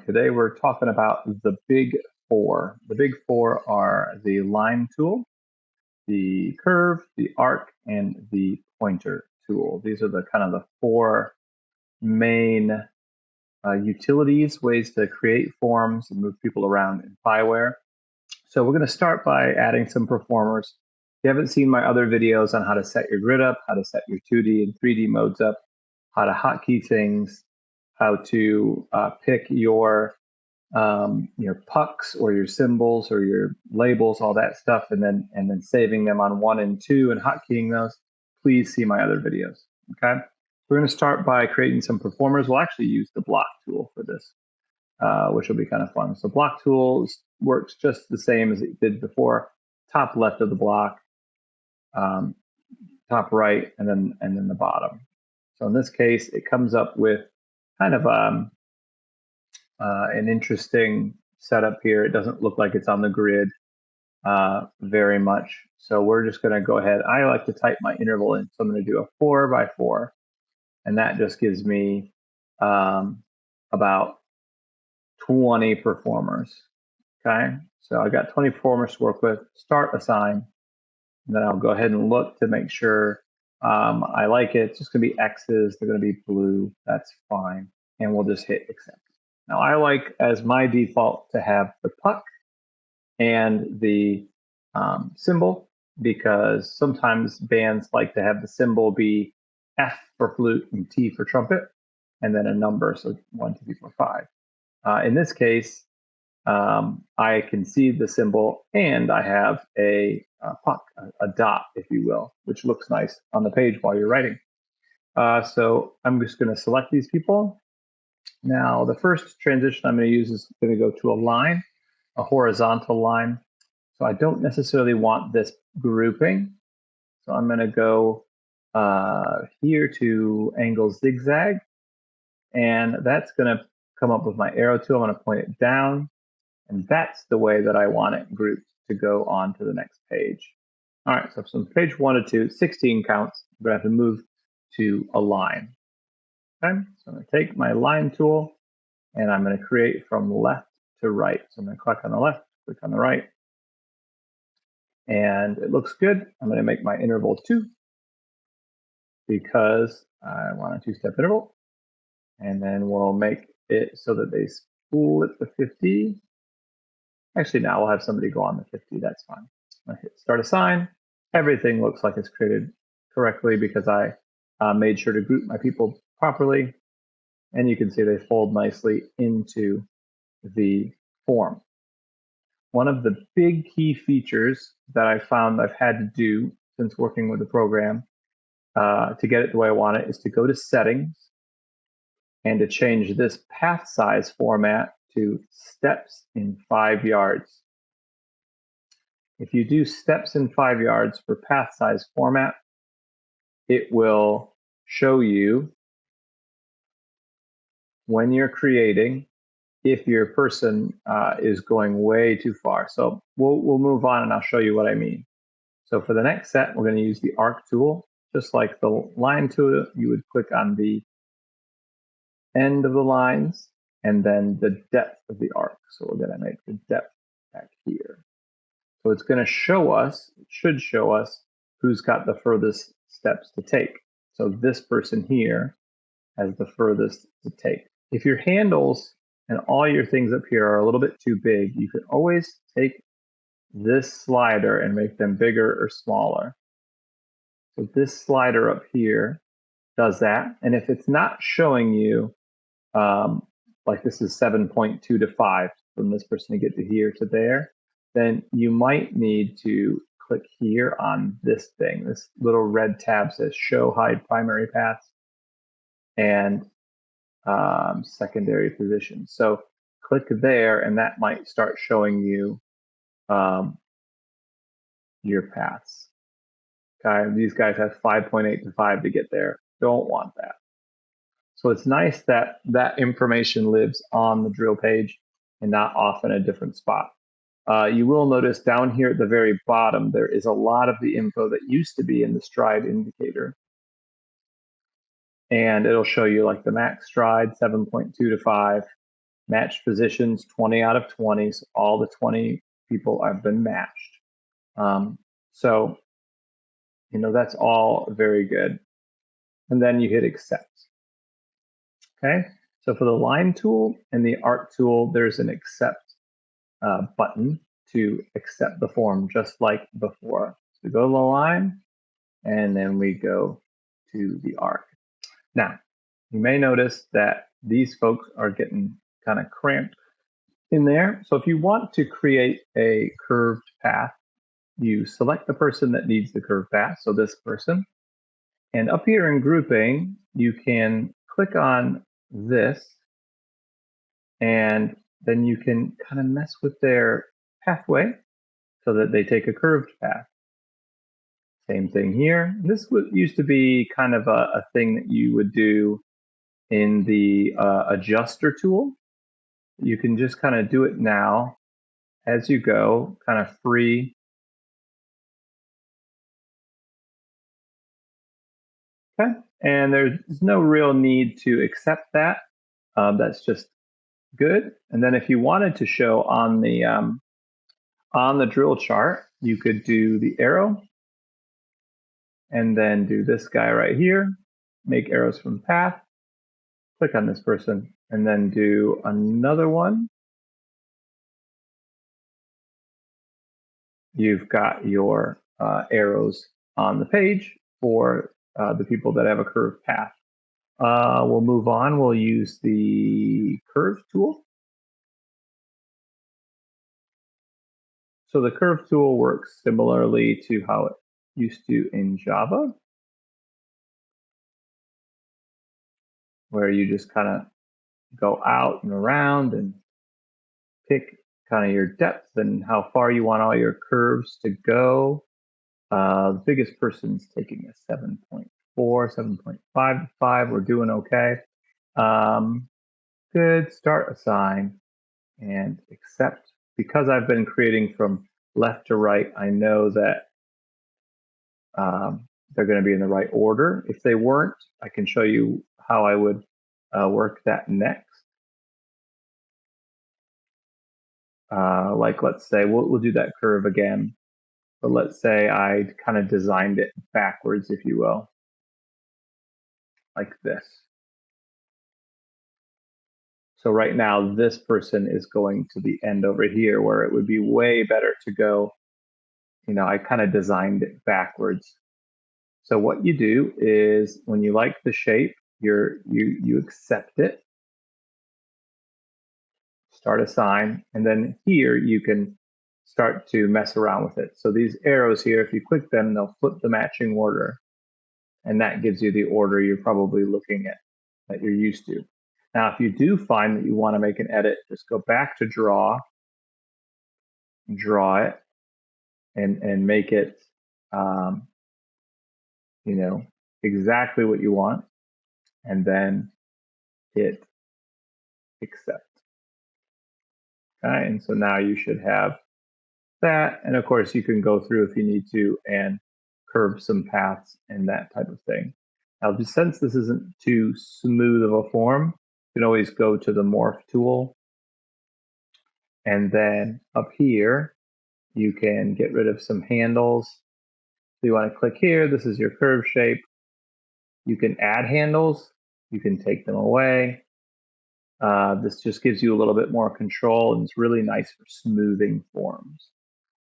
right, today we're talking about the big four. The big four are the line tool, the curve, the arc, and the pointer tool. These are the kind of the four main utilities, ways to create forms and move people around in Pyware. So we're going to start by adding some performers. If you haven't seen my other videos on how to set your grid up, how to set your 2D and 3D modes up, how to hotkey things, how to pick your pucks or your symbols or your labels, all that stuff, and then saving them on 1 and 2 and hotkeying those, please see my other videos. Okay, we're going to start by creating some performers. We'll actually use the block tool for this, which will be kind of fun. So block tools works just the same as it did before. Top left of the block, top right, and then the bottom. So in this case, it comes up with kind of an interesting setup here. It doesn't look like it's on the grid very much. So we're just going to go ahead. I like to type my interval in. So I'm going to do a 4 by 4. And that just gives me about 20 performers. Okay. So I got 20 performers to work with. Start assign. And then I'll go ahead and look to make sure I like it. It's just going to be X's. They're going to be blue. That's fine. And we'll just hit accept. Now I like as my default to have the puck and the symbol, because sometimes bands like to have the symbol be F for flute and T for trumpet, and then a number, so 1, 2, 3, 4, 5. In this case, I can see the symbol and I have a puck, a dot, if you will, which looks nice on the page while you're writing. So I'm just going to select these people. Now, the first transition I'm going to use is going to go to a line, a horizontal line. So I don't necessarily want this grouping. So I'm going to go here to angle zigzag. And that's going to come up with my arrow tool. I'm going to point it down. And that's the way that I want it grouped to go on to the next page. All right, so from page 1 to 2, 16 counts. I'm going to have to move to a line. Okay, so I'm going to take my line tool and I'm going to create from left to right. So I'm going to click on the left, click on the right, and it looks good. I'm going to make my interval 2 because I want a 2-step interval. And then we'll make it so that they split the 50. Actually, now we'll have somebody go on the 50. That's fine. I hit start assign. Everything looks like it's created correctly because I made sure to group my people properly. And you can see they fold nicely into the form. One of the big key features that I found I've had to do since working with the program to get it the way I want it is to go to settings and to change this path size format to steps in 5 yards. If you do steps in 5 yards for path size format, it will show you when you're creating if your person is going way too far. So we'll move on and I'll show you what I mean. So for the next set, we're going to use the arc tool. Just like the line tool, you would click on the end of the lines and then the depth of the arc. So we're going to make the depth back here. So it's going to show us, it should show us who's got the furthest steps to take. So this person here has the furthest to take. If your handles and all your things up here are a little bit too big, you can always take this slider and make them bigger or smaller. So this slider up here does that. And if it's not showing you, like this is 7.2 to 5 from this person to get to here to there, then you might need to click here on this thing. This little red tab says show hide primary paths and secondary position. So click there and that might start showing you your paths. Okay, these guys have 5.8 to 5 to get there. Don't want that. So it's nice that that information lives on the drill page and not off in a different spot. You will notice down here at the very bottom, there is a lot of the info that used to be in the stride indicator. And it'll show you like the max stride, 7.2 to 5. Matched positions, 20 out of 20. So all the 20 people have been matched. So, that's all very good. And then you hit accept. Okay, so for the line tool and the art tool, there's an accept button to accept the form just like before. So go to the line and then we go to the arc. Now, you may notice that these folks are getting kind of cramped in there. So if you want to create a curved path, you select the person that needs the curved path, so this person. And up here in grouping, you can click on this, and then you can kind of mess with their pathway so that they take a curved path. Same thing here. This used to be kind of a thing that you would do in the adjuster tool. You can just kind of do it now as you go, kind of free. Okay, and there's no real need to accept that. That's just good. And then if you wanted to show on the drill chart, you could do the arrow and then do this guy right here, make arrows from path, click on this person, and then do another one. You've got your arrows on the page for the people that have a curved path. We'll move on. We'll use the curve tool. So the curve tool works similarly to how it used to in Java, where you just kind of go out and around and pick kind of your depth and how far you want all your curves to go. The biggest person's taking a 7.4, 7.55. We're doing okay. Good. Start assign and accept. Because I've been creating from left to right, I know that they're going to be in the right order. If they weren't, I can show you how I would work that next. Like, let's say we'll do that curve again, but let's say I kind of designed it backwards, if you will, like this. So right now, this person is going to the end over here, where it would be way better to go. I kind of designed it backwards. So what you do is, when you like the shape, you accept it, start assign, and then here you can start to mess around with it. So these arrows here, if you click them, they'll flip the matching order, and that gives you the order you're probably looking at, that you're used to. Now, if you do find that you want to make an edit, just go back to draw it, and make it exactly what you want, and then hit accept. Okay, and so now you should have that, and of course you can go through if you need to and curve some paths and that type of thing. Now, since this isn't too smooth of a form, you can always go to the Morph Tool, and then up here you can get rid of some handles. So you want to click here, this is your curve shape. You can add handles, you can take them away. This just gives you a little bit more control, and it's really nice for smoothing forms.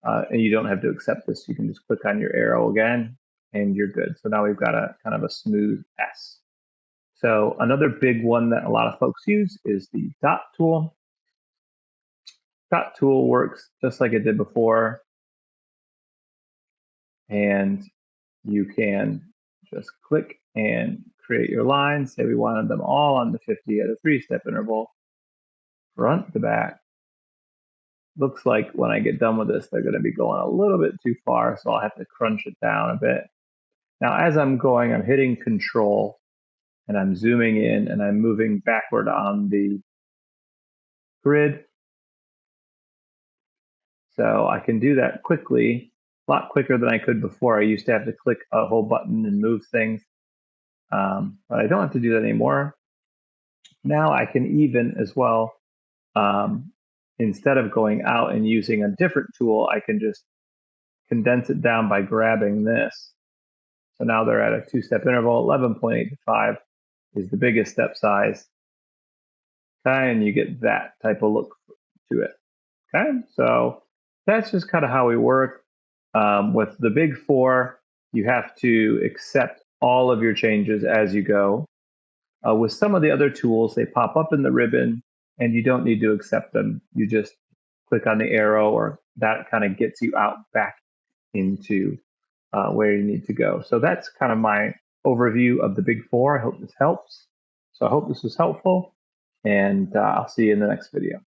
And you don't have to accept this. You can just click on your arrow again, and you're good. So now we've got a kind of a smooth S. So another big one that a lot of folks use is the dot tool. Dot tool works just like it did before. And you can just click and create your lines. Say we wanted them all on the 50 at a 3-step interval, front to back. Looks like when I get done with this, they're going to be going a little bit too far, so I'll have to crunch it down a bit. Now, as I'm going, I'm hitting Control, and I'm zooming in, and I'm moving backward on the grid. So I can do that quickly, a lot quicker than I could before. I used to have to click a whole button and move things, but I don't have to do that anymore. Now I can even as well instead of going out and using a different tool, I can just condense it down by grabbing this. So now they're at a 2-step interval. 11.85 is the biggest step size. Okay, and you get that type of look to it. Okay, so that's just kind of how we work. With the big four, you have to accept all of your changes as you go. With some of the other tools, they pop up in the ribbon and you don't need to accept them. You just click on the arrow, or that kind of gets you out back into where you need to go. So that's kind of my overview of the big four. I hope this helps. So I hope this was helpful, and I'll see you in the next video.